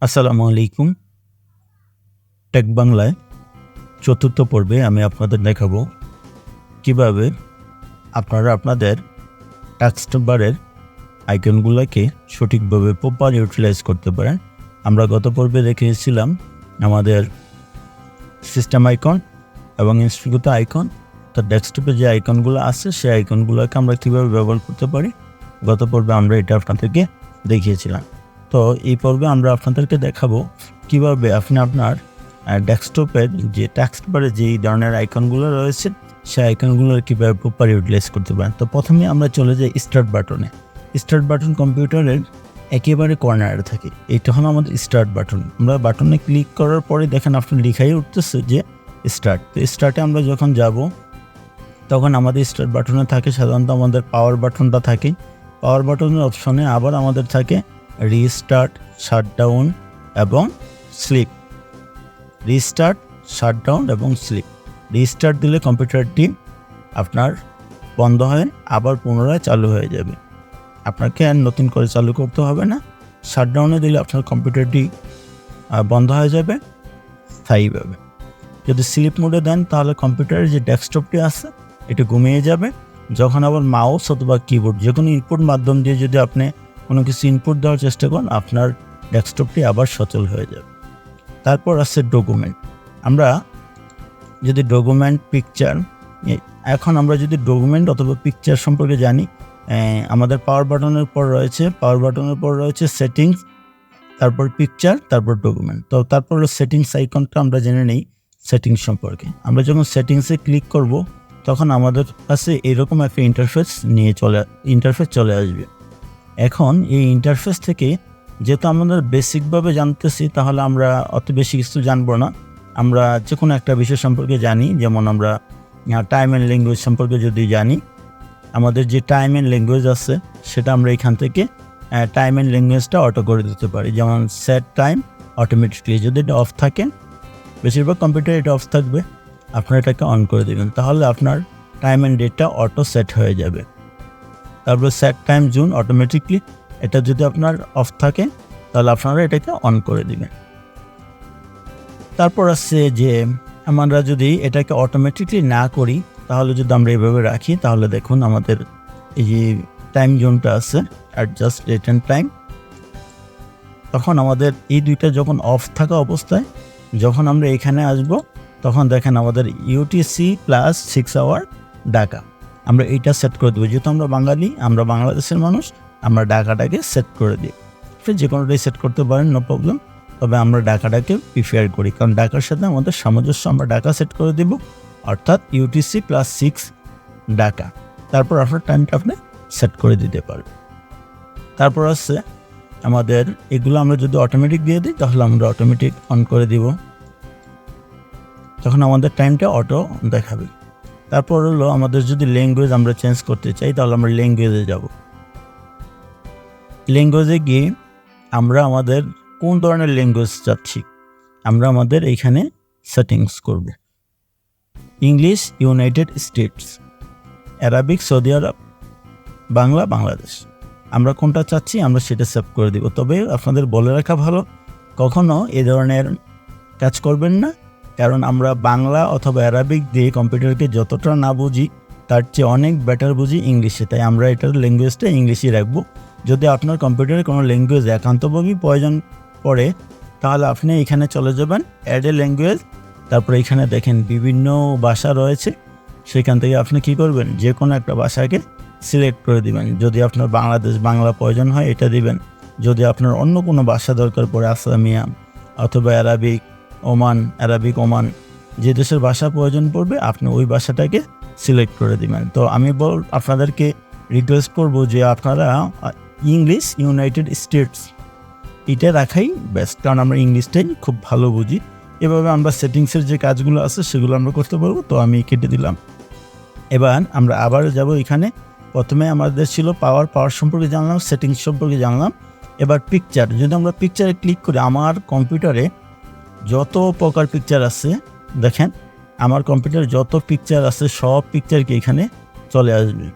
আসসালামু আলাইকুম। টেক বাংলায় চতুর্থ পর্বে আমি আপনাদের দেখাবো কিভাবে আপনারা আপনাদের টাস্ক বারের আইকনগুলোকে সঠিকভাবে প্রপার ইউটিলাইজ করতে পারেন। আমরা গত পর্বে দেখিয়েছিলাম আমাদের সিস্টেম আইকন এবং ইনস্টিটিউট আইকন, তো ডেস্কটপে যে আইকনগুলো আছে সেই আইকনগুলোকে আমরা কীভাবে ব্যবহার করতে পারি, গত পর্বে আমরা এটা আপনাদেরকে দেখিয়েছিলাম। তো এই পর্বে আমরা আপনাদেরকে দেখাবো কিভাবে আপনি আপনার ডেস্কটপের যে টাস্ক বারে যেই ধরনের আইকনগুলো রয়েছে সেই আইকনগুলোর কীভাবে প্রপার ইউটিলাইজ করতে পারেন। তো প্রথমে আমরা চলে যাই স্টার্ট বাটনে। স্টার্ট বাটন কম্পিউটারের একেবারে কর্নারে থাকে, এইটা হলো আমাদের স্টার্ট বাটন। আমরা বাটনে ক্লিক করার পরে দেখেন আপনার লেখাই উঠতেছে যে স্টার্ট। তো স্টার্টে আমরা যখন যাব তখন আমাদের স্টার্ট বাটনে থাকে সাধারণত আমাদের পাওয়ার বাটনটা থাকে। পাওয়ার বাটনের অপশনে আবার আমাদের থাকে রিস্টার্ট, শাটডাউন এবং স্লিপ। রিস্টার্ট, শাটডাউন এবং স্লিপ। রিস্টার্ট দিলে কম্পিউটারটি আপনার বন্ধ হয়ে আবার পুনরায় চালু হয়ে যাবে, আপনাকে আর নতুন করে চালু করতে হবে না। শাটডাউনে দিলে আপনার কম্পিউটারটি বন্ধ হয়ে যাবে স্থায়ীভাবে। যদি স্লিপ মোডে দেন তাহলে কম্পিউটারের যে ডেস্কটপটি আছে এটা ঘুমিয়ে যাবে। যখন আবার মাউস অথবা কিবোর্ড যে কোনো ইনপুট মাধ্যম দিয়ে যদি আপনি কোনো কিছু ইনপুট দেওয়ার চেষ্টা করেন আপনার ডেস্কটপটি আবার সচল হয়ে যাবে। তারপর আছে ডকুমেন্ট। আমরা যদি ডকুমেন্ট, পিকচার, এখন আমরা যদি ডকুমেন্ট অথবা পিকচার সম্পর্কে জানি, আমাদের পাওয়ার বাটনের পর রয়েছে সেটিংস, তারপর পিকচার, তারপর ডকুমেন্ট। তো তারপর সেটিংস আইকনটা আমরা জেনে নিই সেটিংস সম্পর্কে। আমরা যখন সেটিংসে ক্লিক করব তখন আমাদের কাছে এরকম একটা ইন্টারফেস চলে আসবে। এখন এই ইন্টারফেস থেকে যেহেতু আমাদের বেসিকভাবে জানতেছি তাহলে আমরা অত বেশি কিছু জানবো না। আমরা যে কোনো একটা বিষয় সম্পর্কে জানি, যেমন আমরা টাইম অ্যান্ড ল্যাঙ্গুয়েজ সম্পর্কে যদি জানি, আমাদের যে টাইম অ্যান্ড ল্যাঙ্গুয়েজ আছে সেটা আমরা এখান থেকে টাইম অ্যান্ড ল্যাঙ্গুয়েজটা অটো করে দিতে পারি। যেমন সেট টাইম অটোমেটিকলি, যদি এটা অফ থাকে, বেশিরভাগ কম্পিউটার এটা অফ থাকবে, আপনারা এটাকে অন করে দেবেন, তাহলে আপনার টাইম অ্যান্ড ডেটটা অটো সেট হয়ে যাবে। তারপর সেট টাইম জোন অটোমেটিকলি, এটা যদি আপনার অফ থাকে তাহলে আপনারা এটাকে অন করে দিবেন। তারপর আছে যে আমরা যদি এটাকে অটোমেটিকলি না করি তাহলে যদি আমরা এইভাবে রাখি তাহলে দেখুন আমাদের এই যে টাইম জোনটা আছে অ্যাডজাস্ট ডেট অ্যান্ড টাইম, তখন আমাদের এই দুইটা যখন অফ থাকা অবস্থায় যখন আমরা এখানে আসব তখন দেখেন আমাদের ইউটিসি প্লাস 6 আওয়ার ঢাকা, আমরা এইটা সেট করে দেবো। যেহেতু আমরা বাঙালি, আমরা বাংলাদেশের মানুষ, আমরা ঢাকাটাকে সেট করে দিই। যে কোনোটাই সেট করতে পারেন, নো প্রবলেম, তবে আমরা ঢাকাটাকে প্রিফার করি কারণ ঢাকার সাথে আমাদের সামঞ্জস্য, আমরা ঢাকা সেট করে দেব, অর্থাৎ ইউটিসি প্লাস 6 ঢাকা। তারপর আপনার টাইমটা আপনি সেট করে দিতে পারবেন। তারপর আছে আমাদের এগুলো আমরা যদি অটোমেটিক দিয়ে দিই তাহলে আমরা অটোমেটিক অন করে দিব, তখন আমাদের টাইমটা অটো দেখাবে। তারপর হলো আমাদের যদি ল্যাঙ্গুয়েজ আমরা চেঞ্জ করতে চাই তাহলে আমরা ল্যাঙ্গুয়েজে যাব। ল্যাঙ্গুয়েজে গিয়ে আমরা আমাদের কোন ধরনের ল্যাঙ্গুয়েজ চাচ্ছি আমরা আমাদের এইখানে সেটিংস করব। English United States, Arabic Saudi Arab, Bangla Bangladesh, আমরা কোনটা চাচ্ছি আমরা সেটা সেভ করে দিব। তবে আপনাদের বলে রাখা ভালো, কখনো এ ধরনের কাজ করবেন না, কারণ আমরা বাংলা অথবা অ্যারাবিক দিয়ে কম্পিউটারকে যতটা না বুঝি তার চেয়ে অনেক বেটার বুঝি ইংলিশে, তাই আমরা এটার ল্যাঙ্গুয়েজটা ইংলিশই রাখবো। যদি আপনার কম্পিউটারে কোনো ল্যাঙ্গুয়েজ একান্তভাবেই প্রয়োজন পড়ে তাহলে আপনি এখানে চলে যাবেন অ্যাড এ ল্যাঙ্গুয়েজ, তারপরে এখানে দেখেন বিভিন্ন ভাষা রয়েছে, সেখান থেকে আপনি কি করবেন, যে কোনো একটা ভাষাকে সিলেক্ট করে দিবেন। যদি আপনার বাংলাদেশ বাংলা প্রয়োজন হয় এটা দিবেন, যদি আপনার অন্য কোনো ভাষা দরকার পড়ে আসামিয়া অথবা অ্যারাবিক ওমান, যে দেশের ভাষা প্রয়োজন পড়বে আপনি ওই ভাষাটাকে সিলেক্ট করে দিবেন। তো আমি আপনাদেরকে রিকোয়েস্ট করব যে আপনারা ইংলিশ ইউনাইটেড স্টেটস এটা রাখাই বেস্ট, কারণ আমরা ইংলিশটাই খুব ভালো বুঝি। এভাবে আমরা সেটিংসের যে কাজগুলো আছে সেগুলো আমরা করতে পারবো। তো আমি কেটে দিলাম। এবার আমরা আবার যাব এখানে। প্রথমে আমাদের ছিল পাওয়ার সম্পর্কে জানলাম, সেটিংস সম্পর্কে জানলাম। এবার পিকচার, যদি আমরা পিকচারে ক্লিক করি আমার কম্পিউটারে যত প্রকার পিকচার আছে, দেখেন আমার কম্পিউটারে যত পিকচার আছে সব পিকচার কি এখানে চলে আসবে।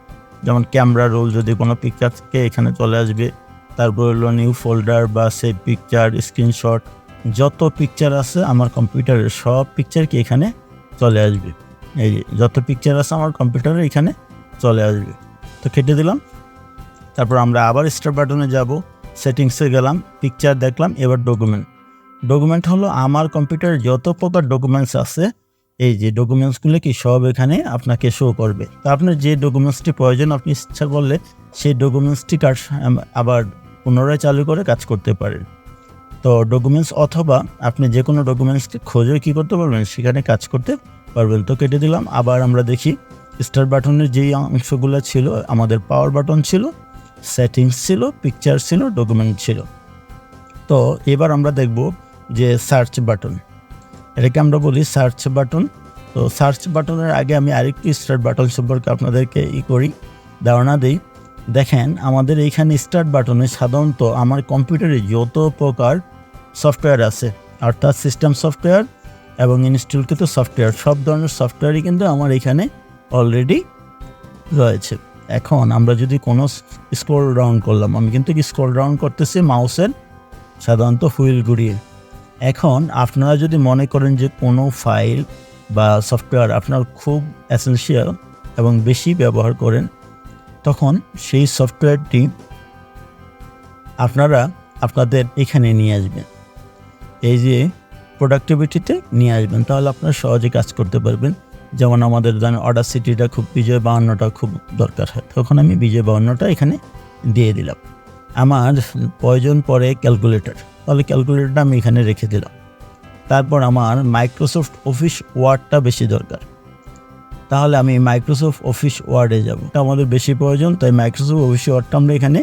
যেমন ক্যামেরা রোল, যদি কোনো পিকচার থেকে এখানে চলে আসবে, তারপর হলো নিউ ফোল্ডার বা সেভ পিকচার, স্ক্রিনশট, যত পিকচার আছে আমার কম্পিউটারের সব পিকচার কি এখানে চলে আসবে। এই যে যত পিকচার আছে আমার কম্পিউটারে এখানে চলে আসবে। তো কেটে দিলাম। তারপর আমরা আবার স্টার্ট বাটনে যাব, সেটিংসে গেলাম, পিকচার দেখলাম। এবার ডকুমেন্ট হলো আমার কম্পিউটারে যত প্রকার ডকুমেন্টস আছে, এই যে ডকুমেন্টসগুলো কি সব এখানে আপনাকে শো করবে। তো আপনার যে ডকুমেন্টসটি প্রয়োজন আপনি ইচ্ছা করলে সেই ডকুমেন্টসটি আবার পুনরায় চালু করে কাজ করতে পারেন। তো ডকুমেন্টস অথবা আপনি যে কোনো ডকুমেন্টসকে খুঁজে কী করতে পারবেন, সেখানে কাজ করতে পারবেন। তো কেটে দিলাম। আবার আমরা দেখি স্টার্ট বাটনের যেই অংশগুলো ছিল, আমাদের পাওয়ার বাটন ছিল, সেটিংস ছিল, পিকচার ছিল, ডকুমেন্ট ছিল। তো এবার আমরা দেখব যে সার্চ বাটন, এটাকে আমরা বলি সার্চ বাটন। তো সার্চ বাটনের আগে আমি আরেকটি স্টার্ট বাটন সম্পর্কে আপনাদেরকে ধারণা দিই। দেখেন আমাদের এইখানে স্টার্ট বাটনে সাধারণত আমার কম্পিউটারে যত প্রকার সফটওয়্যার আছে, অর্থাৎ সিস্টেম সফটওয়্যার এবং ইনস্টলকৃত সফটওয়্যার, সব ধরনের সফটওয়্যারই কিন্তু আমার এখানে অলরেডি রয়েছে। এখন আমরা যদি কোনো স্ক্রল ডাউন করলাম, আমি কিন্তু স্ক্রল ডাউন করতেছি মাউসের সাধারণত হুইল ঘুরিয়ে। এখন আপনারা যদি মনে করেন যে কোনো ফাইল বা সফটওয়্যার আপনার খুব এসেনশিয়াল এবং বেশি ব্যবহার করেন, তখন সেই সফটওয়্যারটি আপনারা আপনাদের এখানে নিয়ে আসবেন, এই যে প্রোডাক্টিভিটিতে নিয়ে আসবেন। তাহলে আপনারা সহজে কাজ করতে পারবেন। যেমন আমাদের অডাসিটিটা খুব, বিজয়-52টা খুব দরকার হয়, তখন আমি বিজয়-52টা এখানে দিয়ে দিলাম। আমার প্রয়োজন পড়ে ক্যালকুলেটর, তাহলে ক্যালকুলেটরটা আমি এখানে রেখে দিলাম। তারপর আমার মাইক্রোসফট অফিস ওয়ার্ডটা বেশি দরকার, তাহলে আমি মাইক্রোসফট অফিস ওয়ার্ডে যাব, এটা আমাদের বেশি প্রয়োজন, তাই মাইক্রোসফট অফিস ওয়ার্ডটা আমরা এখানে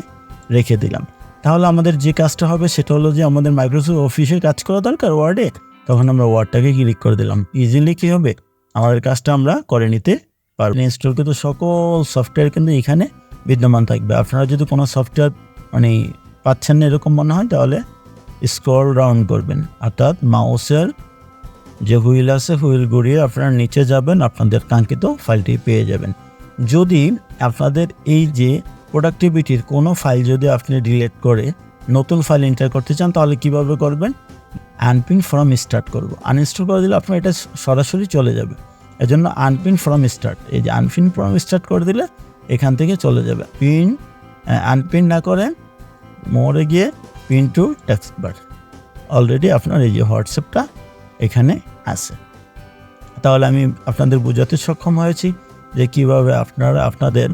রেখে দিলাম। তাহলে আমাদের যে কাজটা হবে সেটা হলো যে আমাদের মাইক্রোসফট অফিসে কাজ করা দরকার ওয়ার্ডে, তখন আমরা ওয়ার্ডটাকে ক্লিক করে দিলাম। ইজিলি কী হবে, আমাদের কাজটা আমরা করে নিতে পারবো। ইনস্টলকৃত সকল সফটওয়্যার কিন্তু এখানে বিদ্যমান থাকবে। আপনারা যদি কোনো সফটওয়্যার পাচ্ছেন না এরকম মনে হয়, তাহলে স্ক্রল ডাউন করবেন, অর্থাৎ মাউসের যে হুইল আছে হুইল ঘুরিয়ে আপনারা নিচে যাবেন, আপনাদের কাঙ্ক্ষিত ফাইলটি পেয়ে যাবেন। যদি আপনাদের এই যে প্রোডাক্টিভিটির কোনো ফাইল যদি আপনি ডিলিট করে নতুন ফাইল এন্টার করতে চান, তাহলে কিভাবে করবেন, আনপিন ফ্রম স্টার্ট করব। আনইনস্টল করে দিলে আপনার এটা সরাসরি চলে যাবে। এজন্য আনপিন ফ্রম স্টার্ট, এই যে আনপিন ফ্রম স্টার্ট করে দিলে এখান থেকে চলে যাবে। আনপিন না করে মোরে গিয়ে pin to text bar, already আপনার এই যে হোয়াটসঅ্যাপটা এখানে আছে। তাহলে আমি আপনাদের বোঝাতে সক্ষম হয়েছি যে কীভাবে আপনারা আপনাদের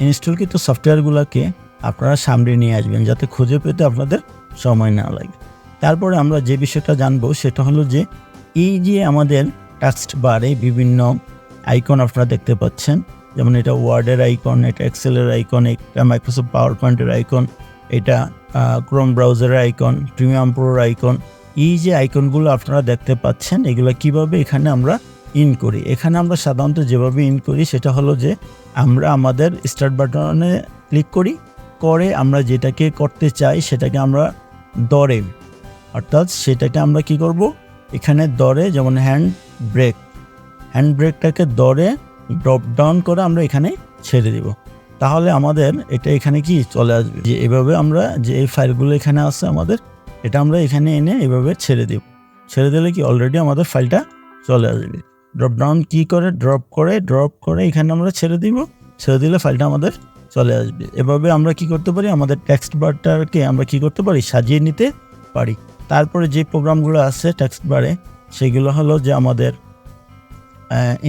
ইনস্টলকৃত সফটওয়্যারগুলোকে আপনারা সামনে নিয়ে আসবেন, যাতে খুঁজে পেতে আপনাদের সময় না লাগে। তারপরে আমরা যে বিষয়টা জানবো সেটা হলো যে এই যে আমাদের টাস্ক বারে বিভিন্ন আইকন আপনারা দেখতে পাচ্ছেন, যেমন এটা ওয়ার্ডের আইকন, এটা এক্সেলের আইকন, এটা মাইক্রোসফট পাওয়ার পয়েন্টের আইকন, এটা ক্রোম ব্রাউজারের আইকন, প্রিমিয়াম প্রোর আইকন। এই যে আইকনগুলো আপনারা দেখতে পাচ্ছেন, এগুলো কিভাবে এখানে আমরা ইন করি। এখানে আমরা সাধারণত যেভাবে ইন করি সেটা হলো যে আমরা আমাদের স্টার্ট বাটনে ক্লিক করি, করে আমরা যেটাকে করতে চাই সেটাকে আমরা দরে, অর্থাৎ সেটাকে আমরা কি করব, এখানে দরে, যেমন হ্যান্ড ব্রেকটাকে দরে ড্রপ ডাউন করে আমরা এখানে ছেড়ে দিব। তাহলে আমাদের এটা এখানে কি চলে আসবে, যে এভাবে আমরা যে এই ফাইলগুলো এখানে আছে আমাদের, এটা আমরা এখানে এনে এভাবে ছেড়ে দিলে কি অলরেডি আমাদের ফাইলটা চলে আসবে। ড্রপ ডাউন কি করে ড্রপ করে এখানে আমরা ছেড়ে দিলে ফাইলটা আমাদের চলে আসবে। এভাবে আমরা কি করতে পারি, আমাদের টেক্সট বারটাকে আমরা কি করতে পারি, সাজিয়ে নিতে পারি। তারপরে যে প্রোগ্রামগুলো আছে টেক্সট বারে, সেগুলো হলো যে আমাদের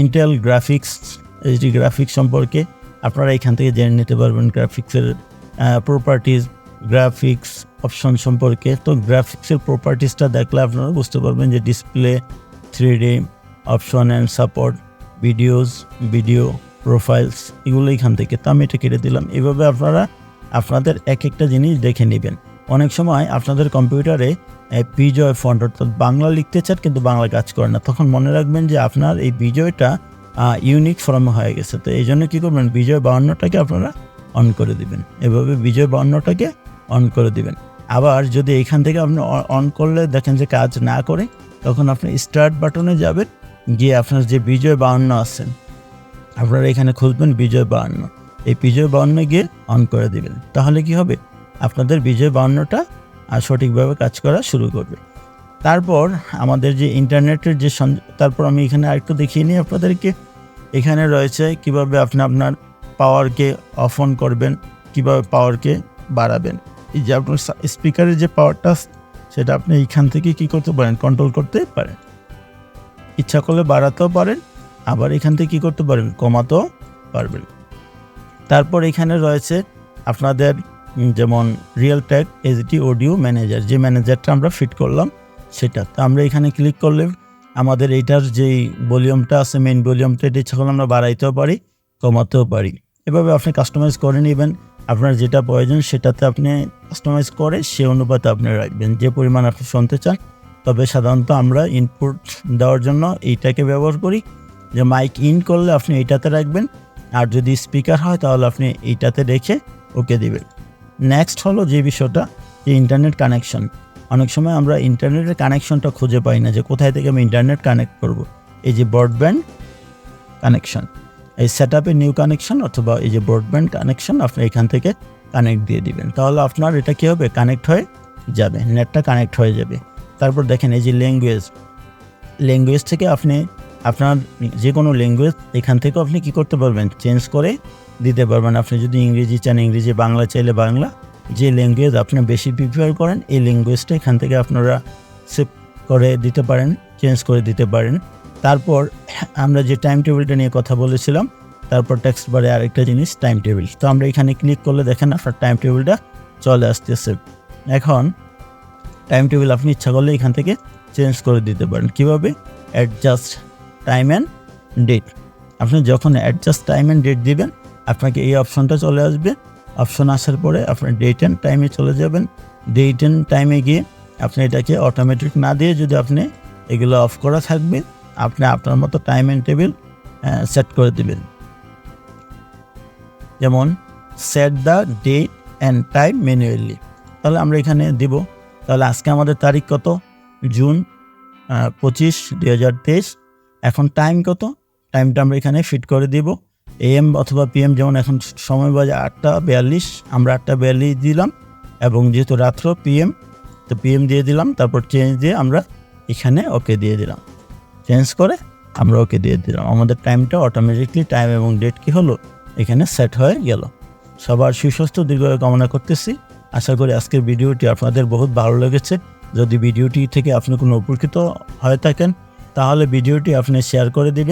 ইন্টেল গ্রাফিক্স, এইচডি গ্রাফিক্স সম্পর্কে আপনারা এখান থেকে জেনে নিতে পারবেন। গ্রাফিক্সের প্রপার্টিজ, গ্রাফিক্স অপশন সম্পর্কে। তো গ্রাফিক্সের প্রপার্টিজটা দেখলে আপনারা বুঝতে পারবেন যে display, 3D option and support, video profiles, এগুলো এখান থেকে। তো আমি এটা কেটে দিলাম। এভাবে আপনারা আপনাদের এক একটা জিনিস দেখে নেবেন। অনেক সময় আপনাদের কম্পিউটারে বিজয় ফন্ট, অর্থাৎ বাংলা লিখতে চান কিন্তু বাংলা কাজ করে না, তখন মনে রাখবেন যে আপনার এই বিজয়টা ইউনিক ফর্মে হয়ে গেছে। তো এই জন্য কী করবেন, বিজয়-52টাকে আপনারা অন করে দিবেন। এভাবে বিজয়-52টাকে অন করে দিবেন। আবার যদি এখান থেকে আপনি অন করলে দেখেন যে কাজ না করে, তখন আপনি স্টার্ট বাটনে যাবেন, গিয়ে আপনার যে বিজয়-52 আছেন আপনারা এখানে খুঁজবেন বিজয়-52, এই বিজয়-52 গিয়ে অন করে দিবেন। তাহলে কি হবে, আপনাদের বিজয় 52টা সঠিকভাবে কাজ করা শুরু করবে। তারপর আমাদের যে ইন্টারনেটের যে তারপর আমি এখানে আরেকটু দেখিয়ে নিই আপনাদেরকে। এখানে রয়েছে কিভাবে আপনি আপনার পাওয়ারকে অফ অন করবেন, কিভাবে পাওয়ারকে বাড়াবেন। এই যে আপনার স্পিকারের যে পাওয়ারটা সেটা আপনি এইখান থেকে কি করতে পারেন, কন্ট্রোল করতে পারেন। ইচ্ছা করলে বাড়াতেও পারেন, আবার এখান থেকে কী করতে পারেন, কমাতেও পারবেন। তারপর এখানে রয়েছে আপনাদের যেমন Realtek SD audio manager, যে ম্যানেজারটা আমরা ফিট করলাম সেটা। তো আমরা এখানে ক্লিক করলে আমাদের এইটার যেই ভলিউমটা আছে, মেইন ভলিউমটা, এটা ইচ্ছা করলে আমরা বাড়াইতেও পারি, কমাতেও পারি। এভাবে আপনি কাস্টমাইজ করে নেবেন। আপনার যেটা প্রয়োজন সেটাতে আপনি কাস্টমাইজ করে সে অনুপাতে আপনি রাখবেন যে পরিমাণ আপনি শুনতে চান। তবে সাধারণত আমরা ইনপুট দেওয়ার জন্য এইটাকে ব্যবহার করি, যে মাইক ইন করলে আপনি এইটাতে রাখবেন, আর যদি স্পিকার হয় তাহলে আপনি এইটাতে রেখে ওকে দিবেন। নেক্সট হলো যে বিষয়টা, যে ইন্টারনেট কানেকশন। অনেক সময় আমরা ইন্টারনেটের কানেকশনটা খুঁজে পাই না, যে কোথায় থেকে আমি ইন্টারনেট কানেক্ট করব। এই যে ব্রডব্যান্ড কানেকশন, এই সেট আপে নিউ কানেকশন অথবা এই যে ব্রডব্যান্ড কানেকশন আপনি এখান থেকে কানেক্ট দিয়ে দিবেন, তাহলে আপনার এটা কী হবে, কানেক্ট হয়ে যাবে, নেটটা কানেক্ট হয়ে যাবে। তারপর দেখেন এই যে ল্যাঙ্গুয়েজ থেকে আপনি আপনার যে কোনো ল্যাঙ্গুয়েজ এখান থেকে আপনি কী করতে পারবেন, চেঞ্জ করে দিতে পারবেন। আপনি যদি ইংরেজি চান ইংরেজি, বাংলা চাইলে বাংলা, যে ল্যাঙ্গুয়েজ আপনি বেশি প্রিফার করেন এই ল্যাঙ্গুয়েজটা এখান থেকে আপনারা সেভ করে দিতে পারেন, চেঞ্জ করে দিতে পারেন। তারপর আমরা যে টাইম টেবিলটা নিয়ে কথা বলেছিলাম, তারপর টেক্সট বারে আরেকটা জিনিস টাইম টেবিল। তো আমরা এখানে ক্লিক করলে দেখেন আপনার টাইম টেবিলটা চলে আসতেছে। এখন টাইম টেবিল আপনি ইচ্ছা করলে এখান থেকে চেঞ্জ করে দিতে পারেন। কীভাবে, অ্যাডজাস্ট টাইম অ্যান্ড ডেট। আপনি যখন অ্যাডজাস্ট টাইম অ্যান্ড ডেট দিবেন আপনাকে এই অপশনটা চলে আসবে। অপশন আসার পরে আপনি ডেট অ্যান্ড টাইমে চলে যাবেন। ডেট অ্যান্ড টাইমে গিয়ে আপনি এটাকে অটোমেটিক না দিয়ে, যদি আপনি এগুলো অফ করা থাকবে, আপনি আপনার মতো টাইম অ্যান্ড টেবিল সেট করে দেবেন। যেমন set the date and time manually, তাহলে আমরা এখানে দিব। তাহলে আজকে আমাদের তারিখ কত, জুন 25, 2023। এখন টাইম কত, টাইমটা আমরা এখানে ফিট করে দিব, AM অথবা PM। যেমন এখন সময় বাজে 8:42, আমরা 8:42 দিলাম, এবং যেহেতু রাত্র PM, তো PM দিয়ে দিলাম। তারপর চেঞ্জ দিয়ে আমরা এখানে ওকে দিয়ে দিলাম, চেঞ্জ করে আমরা ওকে দিয়ে দিলাম। আমাদের টাইমটা অটোমেটিকলি টাইম এবং ডেট কী হলো, এখানে সেট হয়ে গেল। সবার সুস্বাস্থ্য দীর্ঘায়ু কামনা করতেছি। আশা করি আজকের ভিডিওটি আপনাদের বহুত ভালো লেগেছে। যদি ভিডিওটি থেকে আপনি কোনো উপকৃত হয়ে থাকেন তাহলে ভিডিওটি আপনি শেয়ার করে দিবেন।